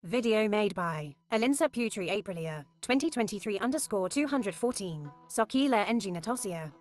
Video made by ALINSA PUTRI Aprilia 2023_214 Saqila Enji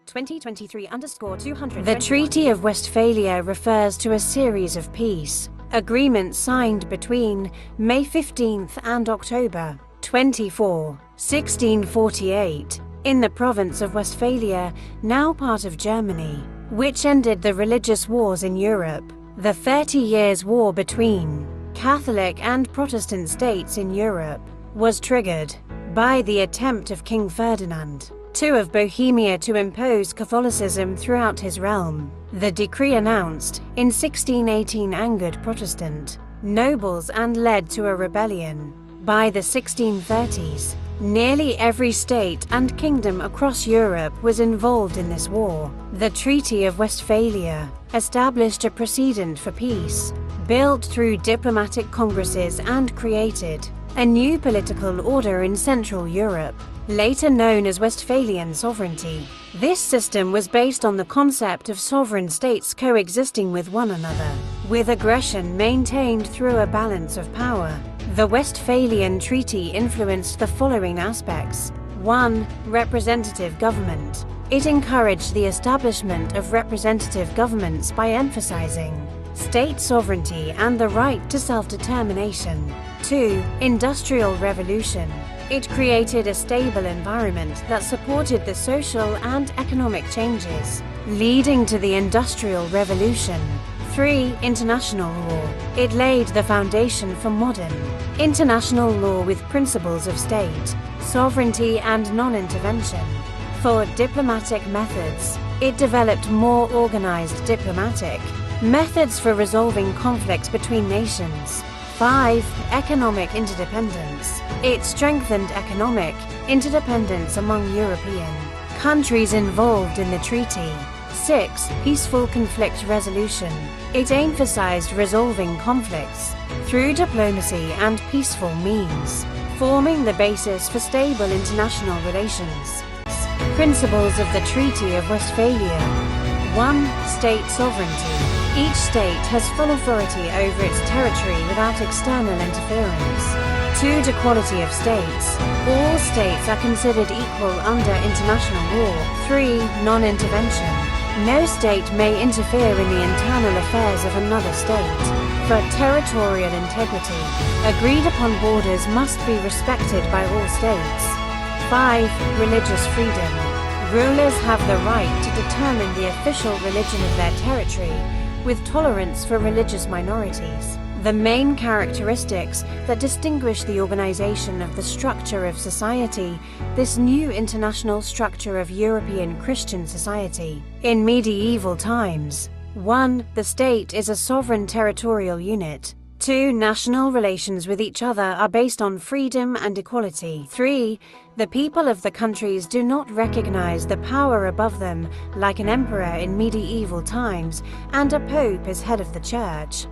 2023_200. The Treaty of Westphalia refers to a series of peace agreements signed between May 15th and October 24, 1648, in the province of Westphalia, now part of Germany, which ended the religious wars in Europe. The 30 Years' War between Catholic and Protestant states in Europe was triggered by the attempt of King Ferdinand II of Bohemia to impose Catholicism throughout his realm. The decree announced in 1618 angered Protestant nobles and led to a rebellion. By the 1630s, nearly every state and kingdom across Europe was involved in this war. The Treaty of Westphalia established a precedent for peace, built through diplomatic congresses, and created a new political order in Central Europe, later known as Westphalian sovereignty. This system was based on the concept of sovereign states coexisting with one another, with aggression maintained through a balance of power. The Westphalian Treaty influenced the following aspects. 1. Representative government. It encouraged the establishment of representative governments by emphasizing state sovereignty and the right to self-determination. 2. Industrial revolution. It created a stable environment that supported the social and economic changes, leading to the Industrial Revolution. 3. International law. It laid the foundation for modern international law with principles of state sovereignty and non-intervention. 4. Diplomatic methods. It developed more organized diplomatic methods for resolving conflicts between nations. 5. Economic interdependence. It strengthened economic interdependence among European countries involved in the treaty. 6. Peaceful conflict resolution. It emphasized resolving conflicts through diplomacy and peaceful means, forming the basis for stable international relations. Principles of the Treaty of Westphalia. 1. State sovereignty. Each state has full authority over its territory without external interference. 2. Equality of states. All states are considered equal under international law. 3. Non-intervention. No state may interfere in the internal affairs of another state. For territorial integrity, agreed-upon borders must be respected by all states. 5. Religious freedom. Rulers have the right to determine the official religion of their territory, with tolerance for religious minorities. The main characteristics that distinguish the organization of the structure of society, this new international structure of European Christian society. In medieval times, 1. The state is a sovereign territorial unit. 2. National relations with each other are based on freedom and equality. 3. The people of the countries do not recognize the power above them, like an emperor in medieval times, and a pope as head of the church.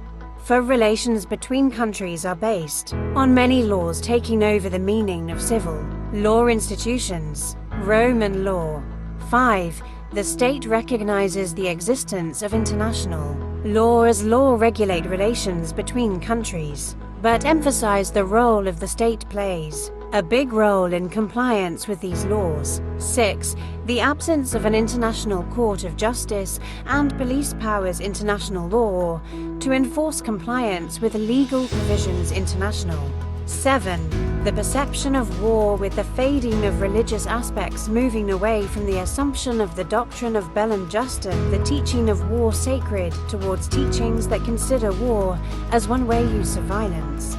4. Relations between countries are based on many laws taking over the meaning of civil law institutions. Roman law. 5. The state recognizes the existence of international law as law regulate relations between countries, but emphasize the role of the state plays a big role in compliance with these laws. 6. The absence of an international court of justice and police powers international law to enforce compliance with legal provisions international. 7. The perception of war with the fading of religious aspects, moving away from the assumption of the doctrine of bellum justum, the teaching of war sacred, towards teachings that consider war as one-way use of violence.